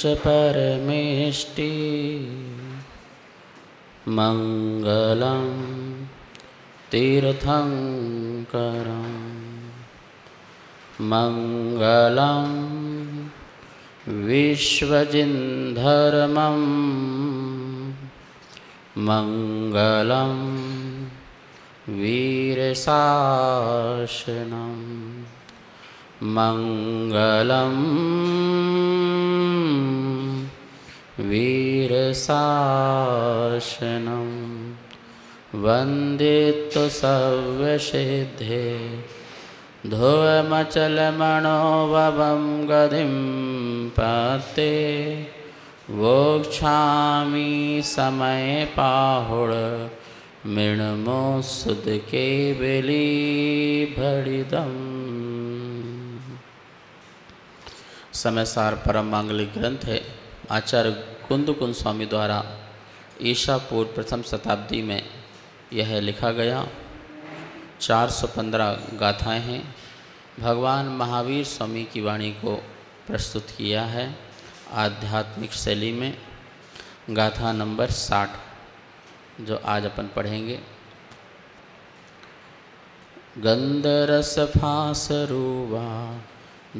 च परमेष्टि मंगलं तीर्थंकरं मंगलं विश्वजिन्धर्मं मंगलं वीरशासनं मंगलं वीरशासनं वन्दे तु सर्वसिद्धे ध्रुवमचलमणोभवं गतिं पते वोक्षामि समय पाहुड़ मृण्मो सुध के बेली भड़िदम। समयसार परम मांगलिक ग्रंथ है। आचार्य कुंदकुंज स्वामी द्वारा ईसा पूर्व प्रथम शताब्दी में यह लिखा गया। 415 गाथाएं हैं। भगवान महावीर स्वामी की वाणी को प्रस्तुत किया है आध्यात्मिक शैली में। गाथा नंबर 60 जो आज अपन पढ़ेंगे। गंधरस फास रूवा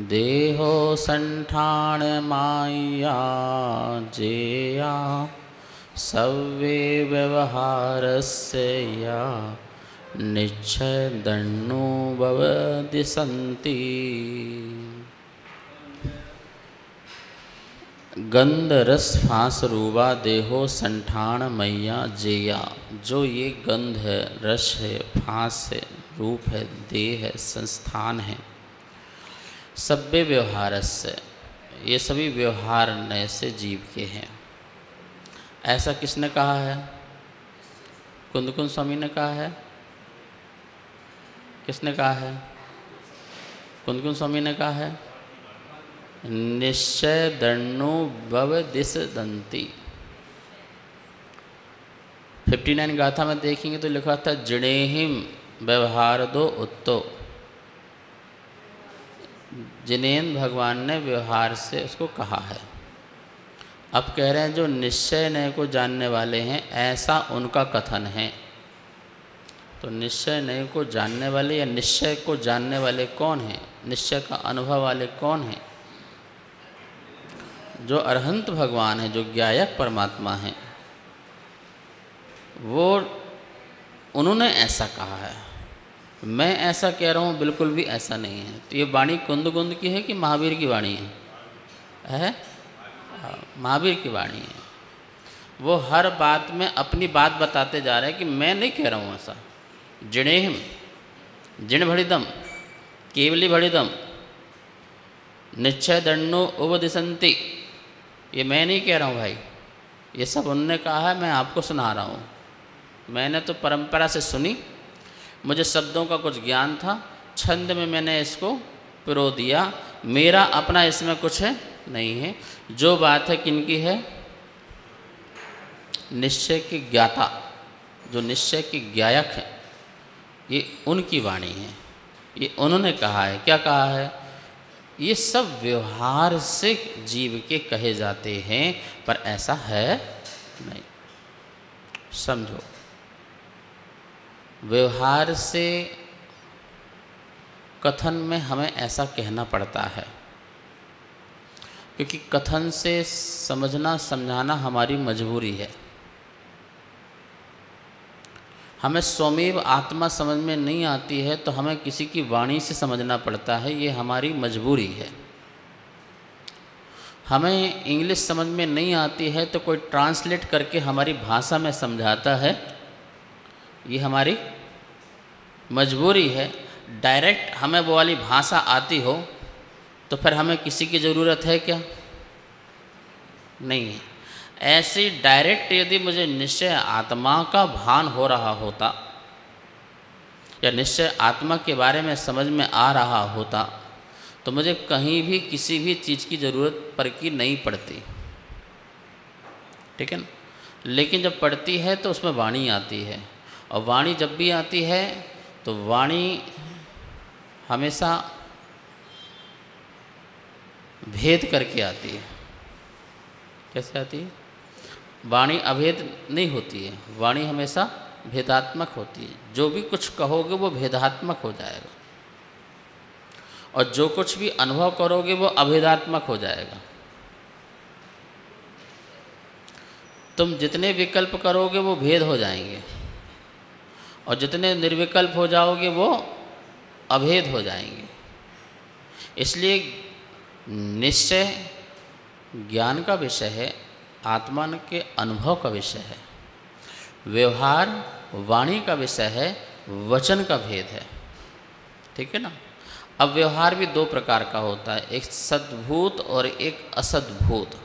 देहो संठान माया जेया सव्वे व्यवहारस्य या निश्चय दन्नो भवदिसन्ति। गंध रस फांस रूवा देहो संठान मैया जेया। जो ये गंध है, रस है, फांस है, रूप है, देह है, संस्थान है, सभ्य व्यवहार से, ये सभी व्यवहार नए से जीव के हैं। ऐसा किसने कहा है? कुंदकुंज स्वामी ने कहा है। किसने कहा है? कुंदकुंज स्वामी ने कहा है। निश्चय दन्नो भव दिस दंती। 59 गाथा में देखेंगे तो लिखा था जिणेहिम व्यवहार दो उत्तो। जिनेन्द्र भगवान ने व्यवहार से उसको कहा है। अब कह रहे हैं जो निश्चय नय को जानने वाले हैं, ऐसा उनका कथन है। तो निश्चय नय को जानने वाले या निश्चय को जानने वाले कौन हैं? निश्चय का अनुभव वाले कौन हैं? जो अरहंत भगवान है, जो ज्ञायक परमात्मा हैं, वो उन्होंने ऐसा कहा है। मैं ऐसा कह रहा हूँ, बिल्कुल भी ऐसा नहीं है। तो ये वाणी कुंदकुंद की है कि महावीर की वाणी है? महावीर की वाणी है। वो हर बात में अपनी बात बताते जा रहे हैं कि मैं नहीं कह रहा हूँ ऐसा। जिणेहिम, जिण भड़िदम, केवली भड़िदम, निश्चय दंडो उपदिशन्ति, ये मैं नहीं कह रहा हूँ भाई। ये सब उनने कहा है, मैं आपको सुना रहा हूँ। मैंने तो परंपरा से सुनी, मुझे शब्दों का कुछ ज्ञान था, छंद में मैंने इसको पिरो दिया। मेरा अपना इसमें कुछ है नहीं है। जो बात है किनकी है? निश्चय की ज्ञाता, जो निश्चय की ज्ञायक है, ये उनकी वाणी है। ये उन्होंने कहा है। क्या कहा है? ये सब व्यवहार से जीव के कहे जाते हैं, पर ऐसा है नहीं। समझो, व्यवहार से कथन में हमें ऐसा कहना पड़ता है, क्योंकि कथन से समझना समझाना हमारी मजबूरी है। हमें स्वमेव आत्मा समझ में नहीं आती है तो हमें किसी की वाणी से समझना पड़ता है। ये हमारी मजबूरी है। हमें इंग्लिश समझ में नहीं आती है तो कोई ट्रांसलेट करके हमारी भाषा में समझाता है। ये हमारी मजबूरी है। डायरेक्ट हमें वो वाली भाषा आती हो तो फिर हमें किसी की ज़रूरत है क्या? नहीं है। ऐसी डायरेक्ट यदि मुझे निश्चय आत्मा का भान हो रहा होता या निश्चय आत्मा के बारे में समझ में आ रहा होता तो मुझे कहीं भी किसी भी चीज़ की ज़रूरत पर की नहीं पड़ती। ठीक है ना? लेकिन जब पड़ती है तो उसमें वाणी आती है, और वाणी जब भी आती है तो वाणी हमेशा भेद करके आती है। कैसे आती है? वाणी अभेद नहीं होती है, वाणी हमेशा भेदात्मक होती है। जो भी कुछ कहोगे वो भेदात्मक हो जाएगा, और जो कुछ भी अनुभव करोगे वो अभेदात्मक हो जाएगा। तुम जितने विकल्प करोगे वो भेद हो जाएंगे, और जितने निर्विकल्प हो जाओगे वो अभेद हो जाएंगे। इसलिए निश्चय ज्ञान का विषय है, आत्मा के अनुभव का विषय है। व्यवहार वाणी का विषय है, वचन का भेद है। ठीक है ना? अब व्यवहार भी दो प्रकार का होता है, एक सद्भूत और एक असद्भूत।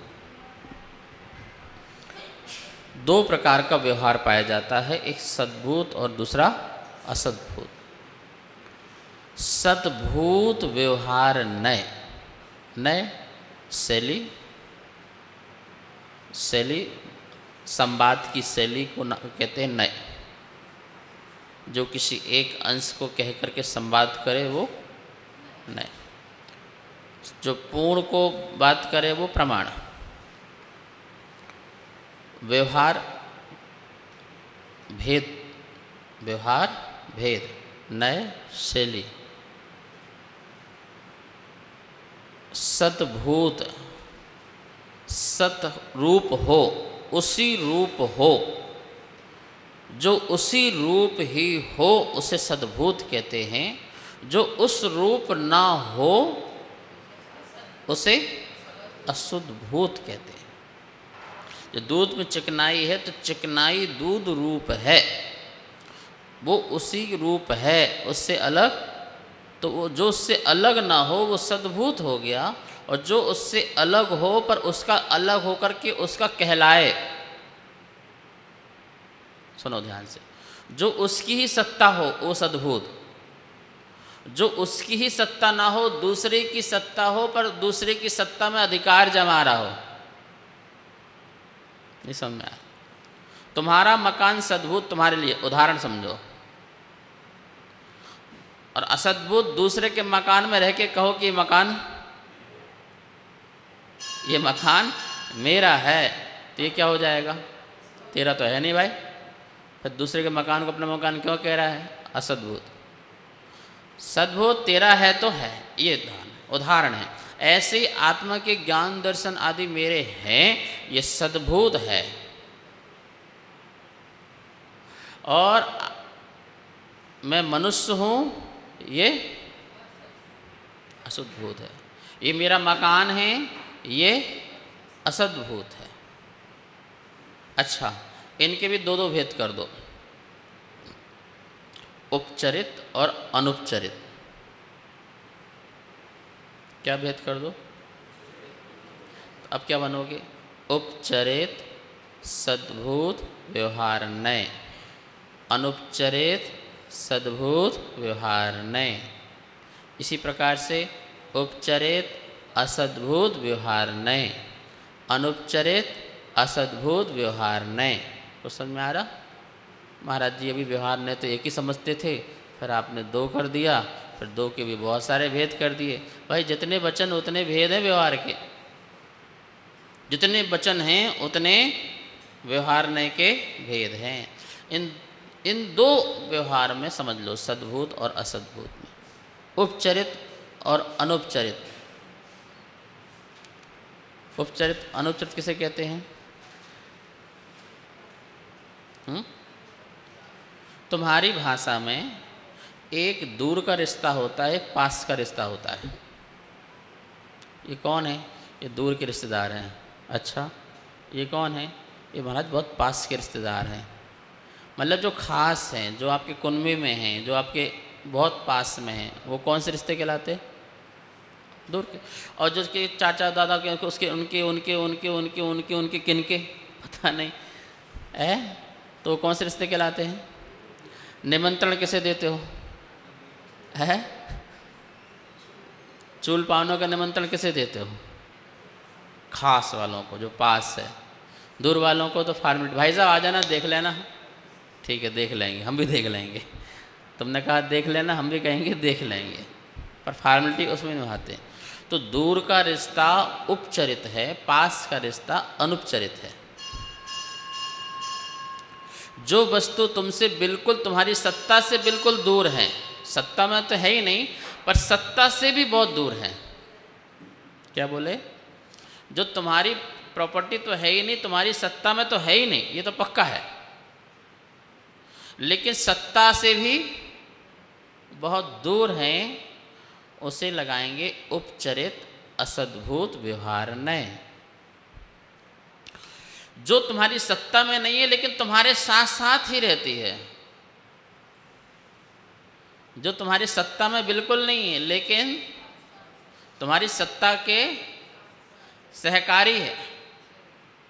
दो प्रकार का व्यवहार पाया जाता है, एक सद्भूत और दूसरा असद्भूत। सद्भूत व्यवहार नय, नय शैली संवाद की शैली को कहते हैं नय। जो किसी एक अंश को कह करके संवाद करे वो नय, जो पूर्ण को बात करे वो प्रमाण। व्यवहार भेद, व्यवहार भेद, नय शैली। सद्भूत सत रूप हो, उसी रूप हो, जो उसी रूप ही हो उसे सद्भूत कहते हैं। जो उस रूप ना हो उसे असद्भूत कहते हैं। जो दूध में चिकनाई है तो चिकनाई दूध रूप है, वो उसी रूप है, उससे अलग। तो वो जो उससे अलग ना हो वो सद्भूत हो गया, और जो उससे अलग हो पर उसका अलग होकर के उसका कहलाए। सुनो ध्यान से, जो उसकी ही सत्ता हो वो सद्भूत, जो उसकी ही सत्ता ना हो, दूसरे की सत्ता हो पर दूसरे की सत्ता में अधिकार जमा रहा हो। नहीं समझ में आया? तुम्हारा मकान सद्भूत तुम्हारे लिए, उदाहरण समझो, और असद्भूत दूसरे के मकान में रह के कहो कि ये मकान मेरा है, तो ये क्या हो जाएगा? तेरा तो है नहीं भाई। फिर दूसरे के मकान को अपना मकान क्यों कह रहा है? असद्भूत। सद्भूत तेरा है तो है, ये उदाहरण है। ऐसे आत्मा के ज्ञान दर्शन आदि मेरे हैं, ये सद्भूत है। और मैं मनुष्य हूँ, ये असद्भूत है। ये मेरा मकान है, ये असद्भूत है। अच्छा, इनके भी दो दो भेद कर दो, उपचरित और अनुपचरित। क्या भेद कर दो? अब क्या बनोगे? उपचरित सद्भूत व्यवहार नय, अनुपचरित सद्भूत व्यवहार नय। इसी प्रकार से उपचरित असद्भूत व्यवहार नय, अनुपचरित असद्भूत व्यवहार नय। तो समझ में आ रहा? महाराज जी अभी व्यवहार नय तो एक ही समझते थे, फिर आपने दो कर दिया, फिर दो के भी बहुत सारे भेद कर दिए। भाई जितने वचन उतने भेद हैं व्यवहार के, जितने वचन हैं उतने व्यवहार नय के भेद हैं। इन दो व्यवहार में समझ लो, सद्भूत और असद्भूत में, उपचरित और अनुपचरित। उपचरित अनुपचरित किसे कहते हैं? तुम्हारी भाषा में एक दूर का रिश्ता होता है, एक पास का रिश्ता होता है। ये कौन है? ये दूर के रिश्तेदार हैं। अच्छा, ये कौन है? ये महाराज बहुत पास के रिश्तेदार हैं। मतलब जो खास हैं, जो आपके कुनबे में हैं, जो आपके बहुत पास में हैं, वो कौन से रिश्ते कहलाते हैं? दूर के। और जो उसके चाचा दादा के, उसके उनके उनके उनके उनके उनके उनके किनके पता नहीं है, तो वो कौन से रिश्ते कहलाते हैं? निमंत्रण किसे देते हो? है चूल पावनों का निमंत्रण किसे देते हो? खास वालों को, जो पास है। दूर वालों को तो फॉर्मेलिटी, भाई साहब आ जाना, देख लेना। ठीक है, देख लेंगे, हम भी देख लेंगे। तुमने कहा देख लेना, हम भी कहेंगे देख लेंगे, पर फॉर्मेलिटी उसमें निभाते हैं। तो दूर का रिश्ता उपचरित है, पास का रिश्ता अनुपचरित है। जो वस्तु तुमसे बिल्कुल, तुम्हारी सत्ता से बिल्कुल दूर है, सत्ता में तो है ही नहीं पर सत्ता से भी बहुत दूर है। क्या बोले? जो तुम्हारी प्रॉपर्टी तो है ही नहीं, तुम्हारी सत्ता में तो है ही नहीं, ये तो पक्का है, लेकिन सत्ता से भी बहुत दूर हैं, उसे लगाएंगे उपचरित असद्भुत व्यवहारण्य। जो तुम्हारी सत्ता में नहीं है लेकिन तुम्हारे साथ साथ ही रहती है, जो तुम्हारी सत्ता में बिल्कुल नहीं है लेकिन तुम्हारी सत्ता के सहकारी है,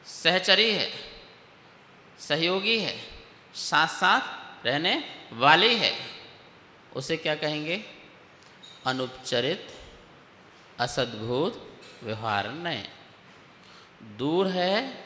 सहचरी है, सहयोगी है, साथ साथ रहने वाली है, उसे क्या कहेंगे? अनुपचरित असद्भुत व्यवहारण्य। दूर है,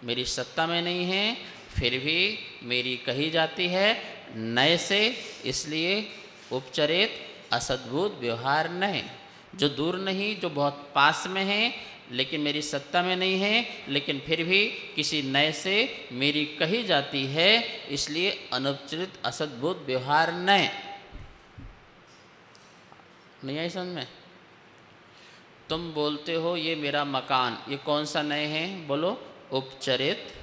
मेरी सत्ता में नहीं है, फिर भी मेरी कही जाती है नए से, इसलिए उपचरित असद्भुत व्यवहारण्य। जो दूर नहीं, जो बहुत पास में है लेकिन मेरी सत्ता में नहीं है, लेकिन फिर भी किसी नए से मेरी कही जाती है, इसलिए अनुपचरित असद्भुत व्यवहारण्य। नहीं आई समझ में? तुम बोलते हो ये मेरा मकान, ये कौन सा नए है? बोलो उपचरित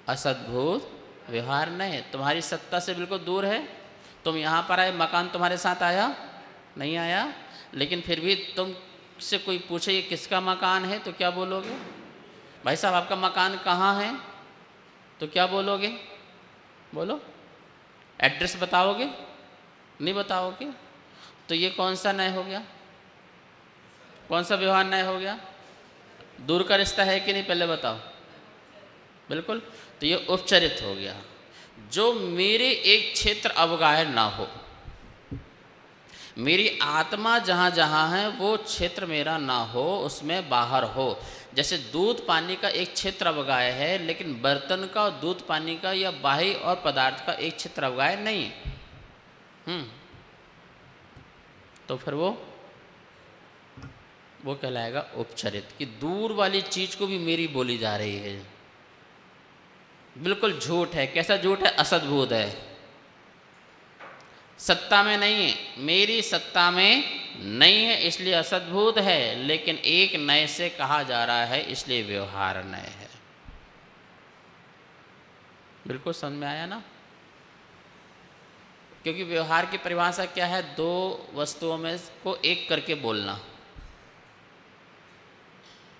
असद्भुत व्यवहारण्य। तुम्हारी सत्ता से बिल्कुल दूर है, तुम यहाँ पर आए, मकान तुम्हारे साथ आया नहीं आया, लेकिन फिर भी तुम से कोई पूछे ये किसका मकान है तो क्या बोलोगे? भाई साहब आपका मकान कहाँ है तो क्या बोलोगे? बोलो, एड्रेस बताओगे? नहीं बताओगे। तो ये कौन सा नय हो गया? कौन सा व्यवहार नय हो गया? दूर का रिश्ता है कि नहीं पहले बताओ। बिल्कुल, तो ये उपचरित हो गया। जो मेरे एक क्षेत्र अवगाह्य ना हो, मेरी आत्मा जहाँ जहाँ है वो क्षेत्र मेरा ना हो, उसमें बाहर हो। जैसे दूध पानी का एक क्षेत्र अवगाह्य है, लेकिन बर्तन का और दूध पानी का या बाह्य और पदार्थ का एक क्षेत्र अवगाह्य नहीं है। तो फिर वो कहलाएगा उपचरित, कि दूर वाली चीज को भी मेरी बोली जा रही है। बिल्कुल झूठ है। कैसा झूठ है? असद्भुत है, सत्ता में नहीं है, मेरी सत्ता में नहीं है इसलिए असद्भुत है, लेकिन एक नए से कहा जा रहा है इसलिए व्यवहार नए है। बिल्कुल समझ में आया ना? क्योंकि व्यवहार की परिभाषा क्या है? दो वस्तुओं में को एक करके बोलना।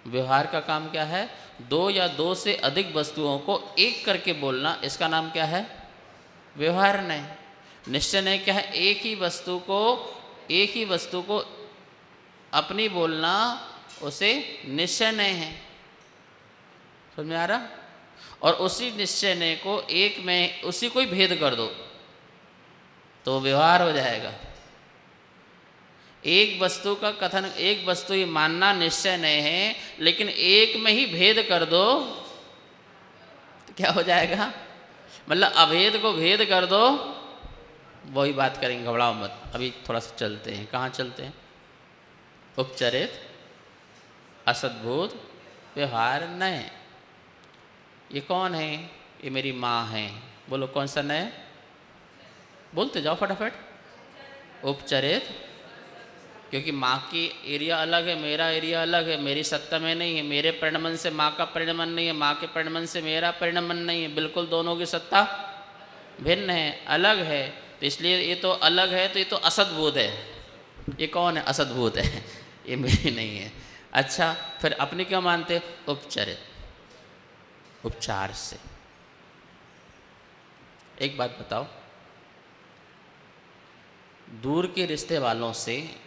व्यवहार का काम क्या है? दो या दो से अधिक वस्तुओं को एक करके बोलना, इसका नाम क्या है? व्यवहार नहीं। निश्चय नहीं क्या है? एक ही वस्तु को अपनी बोलना, उसे निश्चय नहीं है। समझ में आ रहा? और उसी निश्चय नहीं को एक में उसी को ही भेद कर दो तो व्यवहार हो जाएगा। एक वस्तु का कथन, एक वस्तु ही मानना निश्चय नहीं है, लेकिन एक में ही भेद कर दो तो क्या हो जाएगा? मतलब अभेद को भेद कर दो। वही बात करेंगे, घबराओ मत। अभी थोड़ा सा चलते हैं। कहाँ चलते हैं? उपचरित असद्भुत व्यवहार नए। ये कौन है? ये मेरी माँ है। बोलो कौन सा नए? बोलते जाओ फटाफट। उपचरित, क्योंकि माँ की एरिया अलग है, मेरा एरिया अलग है, मेरी सत्ता में नहीं है, मेरे परिणमन से माँ का परिणमन नहीं है, माँ के परिणमन से मेरा परिणमन नहीं है, बिल्कुल दोनों की सत्ता भिन्न है, अलग है। तो इसलिए ये तो अलग है, तो ये तो असद्भुत है। ये कौन है? असद्भुत है, ये मेरी नहीं है। अच्छा, फिर अपनी क्यों मानते? उपचरित, उपचार से। एक बात बताओ, दूर के रिश्ते वालों से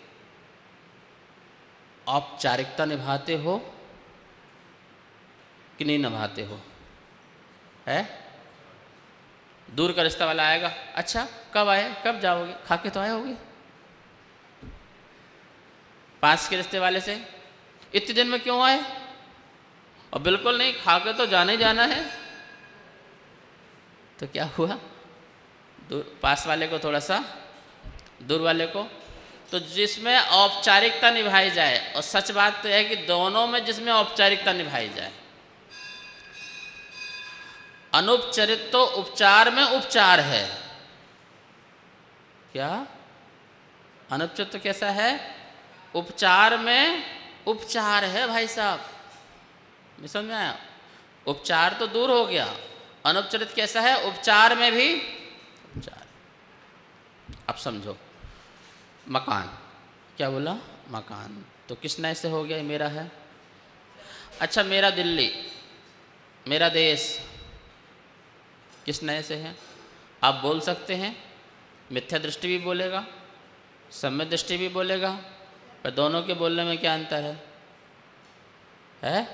औपचारिकता निभाते हो कि नहीं निभाते हो? है? दूर का रिश्ता वाला आएगा, अच्छा कब आए, कब जाओगे, खा के तो आए होगे। पास के रिश्ते वाले से इतने दिन में क्यों आए? और बिल्कुल नहीं, खा के तो जाने जाना है। तो क्या हुआ? दूर पास वाले को थोड़ा सा, दूर वाले को तो जिसमें औपचारिकता निभाई जाए, और सच बात तो है कि दोनों में जिसमें औपचारिकता निभाई जाए। अनुपचरित तो उपचार में उपचार है। क्या अनुपचरित तो कैसा है? उपचार में उपचार है भाई साहब, मैं समझ में आया? उपचार तो दूर हो गया, अनुपचरित कैसा है? उपचार में भी उपचार। अब समझो, मकान, क्या बोला? मकान। तो किस नए से हो गया? मेरा है। अच्छा, मेरा दिल्ली, मेरा देश किस नए से है? आप बोल सकते हैं, मिथ्या दृष्टि भी बोलेगा, सम्यक दृष्टि भी बोलेगा, पर दोनों के बोलने में क्या अंतर है?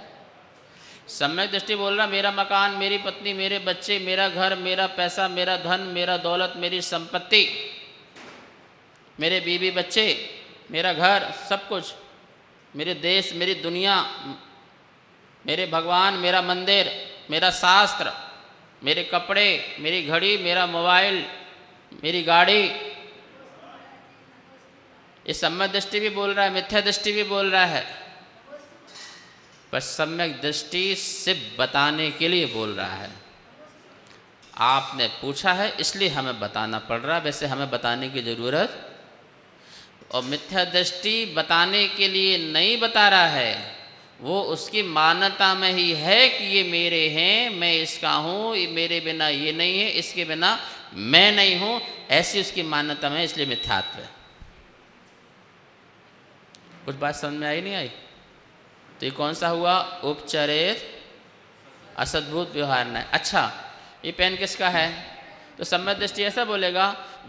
सम्यक दृष्टि बोल रहा मेरा मकान, मेरी पत्नी, मेरे बच्चे, मेरा घर, मेरा पैसा, मेरा धन, मेरा दौलत, मेरी संपत्ति, मेरे बीवी बच्चे, मेरा घर, सब कुछ, मेरे देश, मेरी दुनिया, मेरे भगवान, मेरा मंदिर, मेरा शास्त्र, मेरे कपड़े, मेरी घड़ी, मेरा मोबाइल, मेरी गाड़ी। ये सम्यक दृष्टि भी बोल रहा है, मिथ्या दृष्टि भी बोल रहा है, पर सम्यक दृष्टि सिर्फ बताने के लिए बोल रहा है। आपने पूछा है इसलिए हमें बताना पड़ रहा है, वैसे हमें बताने की ज़रूरत। और मिथ्या दृष्टि बताने के लिए नहीं बता रहा है, वो उसकी मान्यता में ही है कि ये मेरे हैं, मैं इसका हूँ, ये मेरे बिना ये नहीं है, इसके बिना मैं नहीं हूँ, ऐसी उसकी मान्यता में, इसलिए मिथ्यात्व है। कुछ बात समझ में आई नहीं आई? तो ये कौन सा हुआ? उपचरित असद्भुत व्यवहार नहीं। अच्छा, ये पेन किसका है? तो सम्यक दृष्टि ऐसा बोलेगा,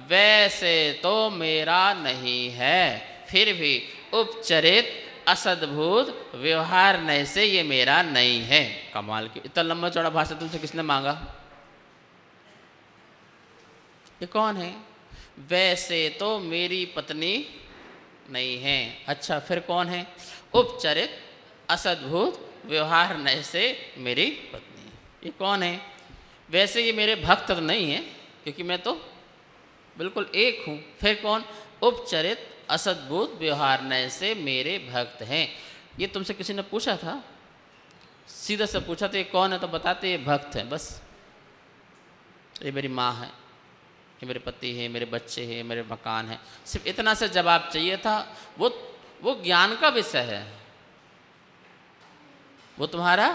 वैसे तो मेरा नहीं है, फिर भी उपचरित असद्भुत व्यवहार नहीं से ये मेरा नहीं है। कमाल की, इतना लंबा चौड़ा भाषा तुमसे किसने मांगा? ये कौन है? वैसे तो मेरी पत्नी नहीं है। अच्छा, फिर कौन है? उपचरित असद्भुत व्यवहार नहीं से मेरी पत्नी। ये कौन है? वैसे ये मेरे भक्त तो नहीं है, क्योंकि मैं तो बिल्कुल एक हूँ। फिर कौन? उपचरित असद्भुत व्यवहार नए से मेरे भक्त हैं। ये तुमसे किसी ने पूछा था, सीधा से पूछा तो ये कौन है, तो बताते ये भक्त हैं बस। ये मेरी माँ है, ये मेरे पति है, मेरे बच्चे हैं, मेरे मकान है, सिर्फ इतना से जवाब चाहिए था। वो ज्ञान का विषय है, वो तुम्हारा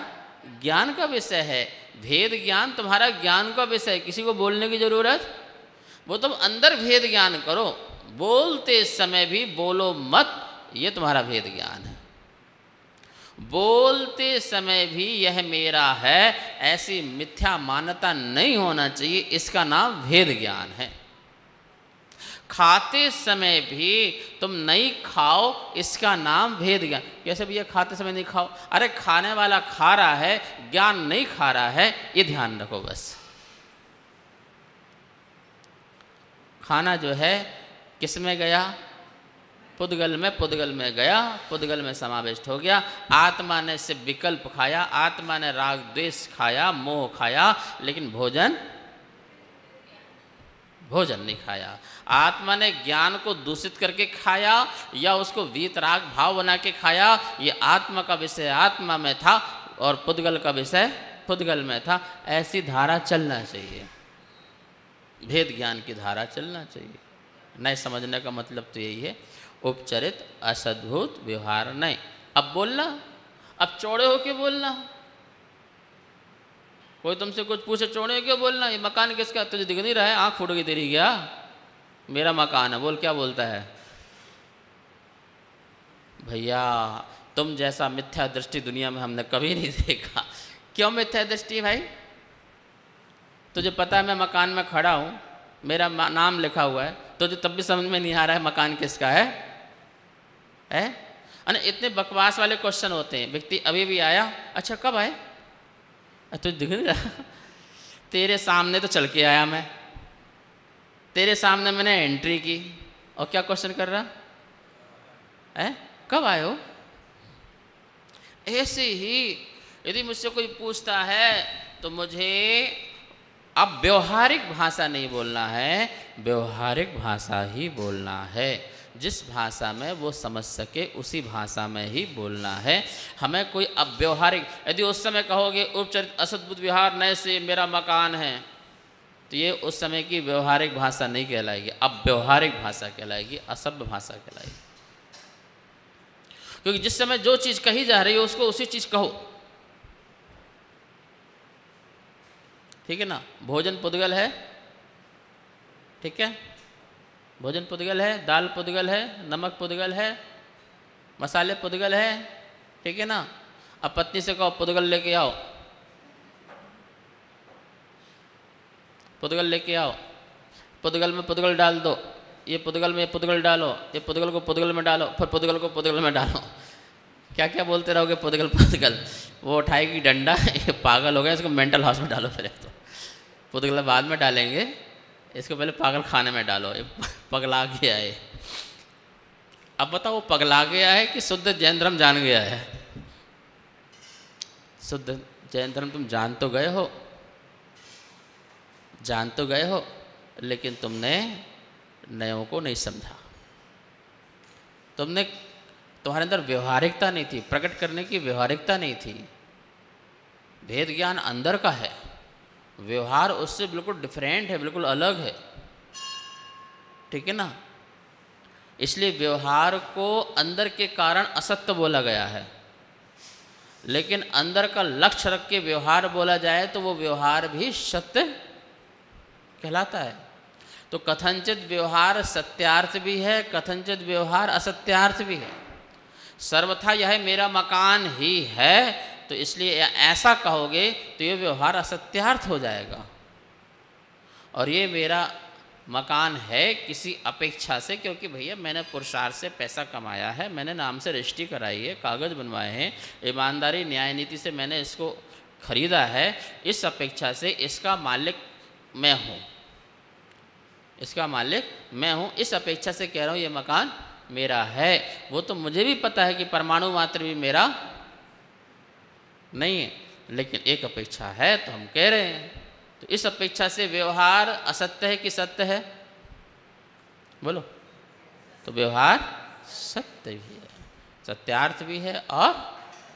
ज्ञान का विषय है। भेद ज्ञान तुम्हारा ज्ञान का विषय है, किसी को बोलने की जरूरत। वो तुम अंदर भेद ज्ञान करो, बोलते समय भी बोलो मत, ये तुम्हारा भेद ज्ञान है। बोलते समय भी यह मेरा है, ऐसी मिथ्या मान्यता नहीं होना चाहिए, इसका नाम भेद ज्ञान है। खाते समय भी तुम नहीं खाओ, इसका नाम भेद ज्ञान। कैसे भैया खाते समय नहीं खाओ? अरे खाने वाला खा रहा है, ज्ञान नहीं खा रहा है, ये ध्यान रखो बस। खाना जो है किस में गया? पुद्गल में, पुद्गल में गया, पुद्गल में समाविष्ट हो गया। आत्मा ने सिर्फ विकल्प खाया, आत्मा ने राग द्वेष खाया, मोह खाया, लेकिन भोजन नहीं खाया। आत्मा ने ज्ञान को दूषित करके खाया या उसको वीतराग भाव बना के खाया, ये आत्मा का विषय आत्मा में था और पुद्गल का विषय पुद्गल में था। ऐसी धारा चलना चाहिए, भेद ज्ञान की धारा चलना चाहिए। नए समझने का मतलब तो यही है, उपचरित असद्भुत व्यवहार नहीं। अब बोलना, अब चौड़े होके बोलना। कोई तुमसे कुछ पूछे, चौड़े होके बोलना। ये मकान किसका? तुझे दिख नहीं रहा है? आँख फूट गई तेरी क्या? मेरा मकान है। बोल, क्या बोलता है? भैया तुम जैसा मिथ्या दृष्टि दुनिया में हमने कभी नहीं देखा। क्यों मिथ्या दृष्टि भाई? तुझे पता है मैं मकान में खड़ा हूँ, मेरा नाम लिखा हुआ है, तुझे तब भी समझ में नहीं आ रहा है मकान किसका है? अरे इतने बकवास वाले क्वेश्चन होते हैं। व्यक्ति अभी भी आया, अच्छा कब आए? तुझे दिख नहीं रहा? तेरे सामने तो चल के आया मैं, तेरे सामने मैंने एंट्री की, और क्या क्वेश्चन कर रहा है? कब आए हो? ऐसे ही यदि मुझसे कोई पूछता है तो मुझे अब व्यवहारिक भाषा नहीं बोलना है, व्यवहारिक भाषा ही बोलना है। जिस भाषा में वो समझ सके उसी भाषा में ही बोलना है। हमें कोई अव्यवहारिक, यदि उस समय कहोगे उपचरित असद्भुत विहार नए से मेरा मकान है, तो ये उस समय की व्यवहारिक भाषा नहीं कहलाएगी, अव्यवहारिक भाषा कहलाएगी, असभ्य भाषा कहलाएगी। क्योंकि जिस समय जो चीज़ कही जा रही है उसको उसी चीज़ कहो, ठीक है ना। भोजन पुद्गल है, ठीक है, भोजन पुद्गल है, दाल पुद्गल है, नमक पुद्गल है, मसाले पुद्गल है, ठीक है ना। अब पत्नी से कहो पुद्गल लेके आओ, पुद्गल लेके आओ, पुद्गल में पुद्गल डाल दो, ये पुद्गल में पुद्गल डालो, ये पुद्गल को पुद्गल में डालो, फिर पुद्गल को पुद्गल में डालो। क्या क्या बोलते रहोगे, पुद्गल पुद्गल। वो उठाएगी डंडा, ये पागल हो गया, इसको मेंटल हाउस में डालो पहले। तो पुद्गल बाद में डालेंगे, इसको पहले पागल खाने में डालो, ये पगला गया है। अब बताओ वो पगला गया है कि शुद्ध जैन धर्म जान गया है? शुद्ध जैन धर्म तुम जान तो गए हो, जान तो गए हो, लेकिन तुमने नयों को नहीं समझा। तुम्हारे अंदर व्यवहारिकता नहीं थी, प्रकट करने की व्यवहारिकता नहीं थी। भेद ज्ञान अंदर का है, व्यवहार उससे बिल्कुल डिफरेंट है, बिल्कुल अलग है, ठीक है ना। इसलिए व्यवहार को अंदर के कारण असत्य बोला गया है, लेकिन अंदर का लक्ष्य रख के व्यवहार बोला जाए तो वो व्यवहार भी सत्य कहलाता है। तो कथनचित व्यवहार सत्यार्थ भी है, कथनचित व्यवहार असत्यार्थ भी है। सर्वथा यह मेरा मकान ही है, तो इसलिए ऐसा कहोगे तो ये व्यवहार असत्यार्थ हो जाएगा। और ये मेरा मकान है किसी अपेक्षा से, क्योंकि भैया मैंने पुरुषार्थ से पैसा कमाया है, मैंने नाम से रजिस्ट्री कराई है, कागज़ बनवाए हैं, ईमानदारी न्याय नीति से मैंने इसको खरीदा है, इस अपेक्षा से इसका मालिक मैं हूँ, इसका मालिक मैं हूँ, इस अपेक्षा से कह रहा हूँ ये मकान मेरा है। वो तो मुझे भी पता है कि परमाणु मात्र भी मेरा नहीं है, लेकिन एक अपेक्षा है तो हम कह रहे हैं। तो इस अपेक्षा से व्यवहार असत्य है कि सत्य है? बोलो। तो व्यवहार सत्य भी है, सत्यार्थ भी है और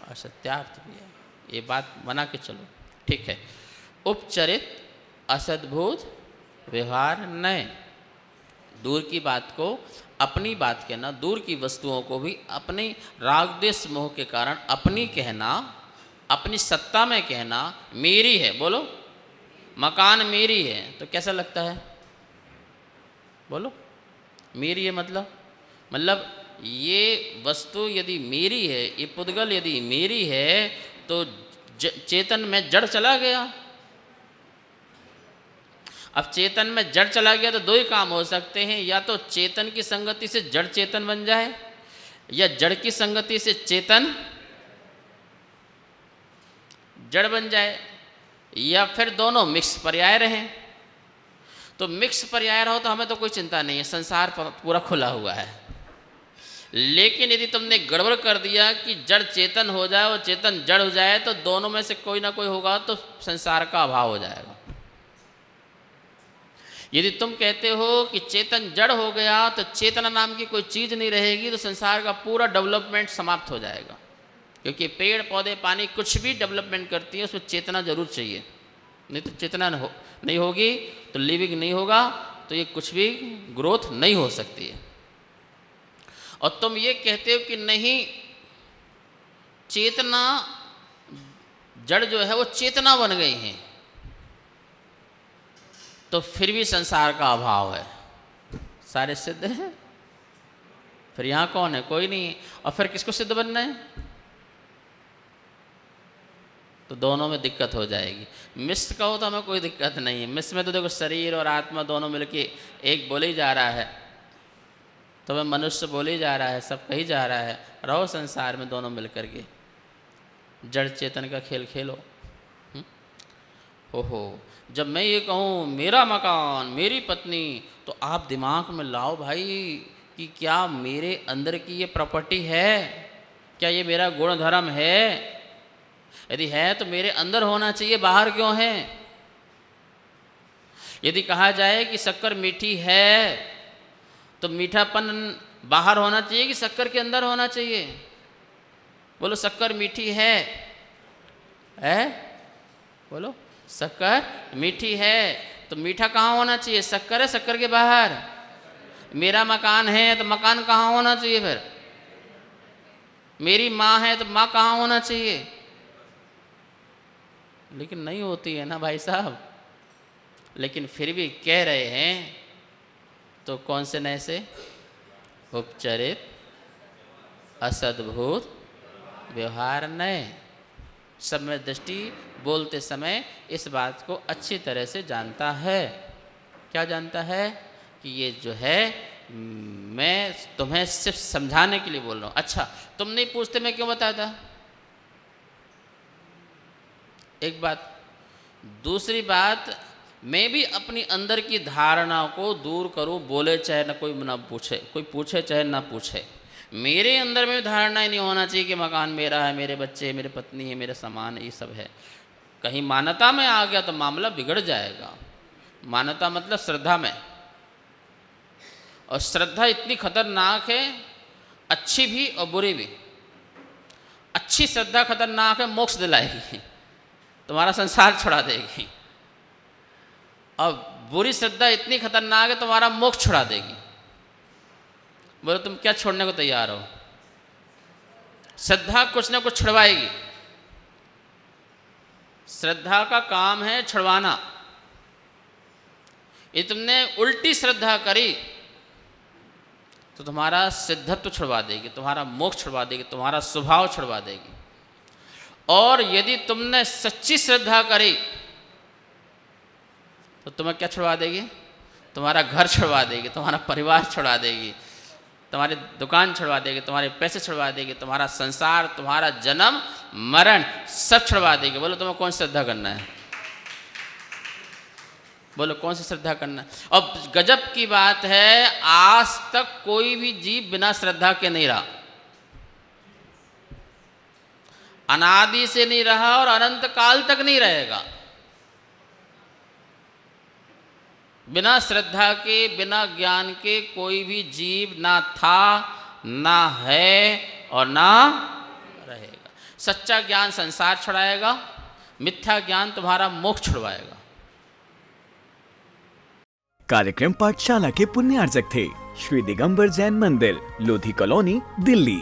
असत्यार्थ भी है, ये बात बना के चलो, ठीक है। उपचरित असद्भुत व्यवहार नए, दूर की बात को अपनी बात कहना, दूर की वस्तुओं को भी अपनी राग द्वेष मोह के कारण अपनी कहना, अपनी सत्ता में कहना, मेरी है। बोलो, मकान मेरी है, तो कैसा लगता है? बोलो, मेरी है मतलब ये वस्तु यदि मेरी है, ये पुद्गल यदि मेरी है, तो चेतन में जड़ चला गया। अब चेतन में जड़ चला गया तो दो ही काम हो सकते हैं, या तो चेतन की संगति से जड़ चेतन बन जाए, या जड़ की संगति से चेतन जड़ बन जाए, या फिर दोनों मिक्स पर्याय रहें। तो मिक्स पर्याय रहो तो हमें तो कोई चिंता नहीं है, संसार पूरा खुला हुआ है। लेकिन यदि तुमने गड़बड़ कर दिया कि जड़ चेतन हो जाए और चेतन जड़ हो जाए, तो दोनों में से कोई ना कोई होगा तो संसार का अभाव हो जाएगा। यदि तुम कहते हो कि चेतन जड़ हो गया तो चेतना नाम की कोई चीज़ नहीं रहेगी, तो संसार का पूरा डेवलपमेंट समाप्त हो जाएगा। क्योंकि पेड़ पौधे पानी कुछ भी डेवलपमेंट करती है, उसमें चेतना जरूर चाहिए, नहीं तो चेतना नहीं होगी तो लिविंग नहीं होगा, तो ये कुछ भी ग्रोथ नहीं हो सकती है। और तुम ये कहते हो कि नहीं, चेतना जड़ जो है वो चेतना बन गई है, तो फिर भी संसार का अभाव है, सारे सिद्ध हैं, फिर यहाँ कौन है? कोई नहीं है। और फिर किसको सिद्ध बनना है? तो दोनों में दिक्कत हो जाएगी। मिश्र कहो तो हमें कोई दिक्कत नहीं है, मिश्र में तो देखो शरीर और आत्मा दोनों मिलके एक बोले ही जा रहा है, तो वह मनुष्य बोले ही जा रहा है, सब कही जा रहा है। रहो संसार में दोनों मिल करके, जड़ चेतन का खेल खेलो। ओहो, जब मैं ये कहूँ मेरा मकान मेरी पत्नी, तो आप दिमाग में लाओ भाई कि क्या मेरे अंदर की ये प्रॉपर्टी है, क्या ये मेरा गुण धर्म है? यदि है तो मेरे अंदर होना चाहिए, बाहर क्यों है? यदि कहा जाए कि शक्कर मीठी है, तो मीठापन बाहर होना चाहिए कि शक्कर के अंदर होना चाहिए? बोलो शक्कर मीठी है? बोलो शक्कर मीठी है, तो मीठा कहाँ होना चाहिए? शक्कर है शक्कर के बाहर? मेरा मकान है तो मकान कहाँ होना चाहिए फिर? मेरी माँ है तो माँ कहाँ होना चाहिए? लेकिन नहीं होती है ना भाई साहब। लेकिन फिर भी कह रहे हैं, तो कौन से नए से? उपचरित असद्भुत व्यवहार नए। समय दृष्टि बोलते समय इस बात को अच्छी तरह से जानता है। क्या जानता है? कि ये जो है मैं तुम्हें सिर्फ समझाने के लिए बोल रहा हूँ। अच्छा तुम नहीं पूछते मैं क्यों बताता? एक बात। दूसरी बात, मैं भी अपनी अंदर की धारणा को दूर करूं, बोले चाहे ना कोई ना पूछे, कोई पूछे चाहे ना पूछे, मेरे अंदर में धारणा ही नहीं होना चाहिए कि मकान मेरा है, मेरे बच्चे, मेरे पत्नी है, मेरे सामान ये सब है। कहीं मान्यता में आ गया तो मामला बिगड़ जाएगा। मान्यता मतलब श्रद्धा में, और श्रद्धा इतनी खतरनाक है, अच्छी भी और बुरी भी। अच्छी श्रद्धा खतरनाक है, मोक्ष दिलाएगी, तुम्हारा संसार छुड़ा देगी। और बुरी श्रद्धा इतनी खतरनाक है, तुम्हारा मोक्ष छुड़ा देगी। बोलो तुम क्या छोड़ने को तैयार हो? श्रद्धा कुछ ना कुछ छुड़वाएगी। श्रद्धा का काम है छुड़वाना। यदि तुमने उल्टी श्रद्धा करी तो तुम्हारा सिद्धत्व छुड़वा देगी, तुम्हारा मोक्ष छुड़वा देगी, तुम्हारा स्वभाव छुड़वा देगी। और यदि तुमने सच्ची श्रद्धा करी तो तुम्हें क्या छुड़वा देगी? तुम्हारा घर छुड़वा देगी, तुम्हारा परिवार छुड़वा देगी, तुम्हारी दुकान छुड़वा देगी, तुम्हारे पैसे छुड़वा देगी, तुम्हारा संसार, तुम्हारा जन्म मरण सब छुड़वा देगी। बोलो तुम्हें कौन सी श्रद्धा करना है? बोलो कौन सी श्रद्धा करना है? और गजब की बात है, आज तक कोई भी जीव बिना श्रद्धा के नहीं रहा। अनादि से नहीं रहा और अनंत काल तक नहीं रहेगा। बिना श्रद्धा के, बिना ज्ञान के कोई भी जीव ना था, ना है और ना रहेगा। सच्चा ज्ञान संसार छुड़ाएगा, मिथ्या ज्ञान तुम्हारा मोक्ष छुड़वाएगा। कार्यक्रम पाठशाला के पुण्यार्जक थे श्री दिगंबर जैन मंदिर, लोधी कॉलोनी, दिल्ली।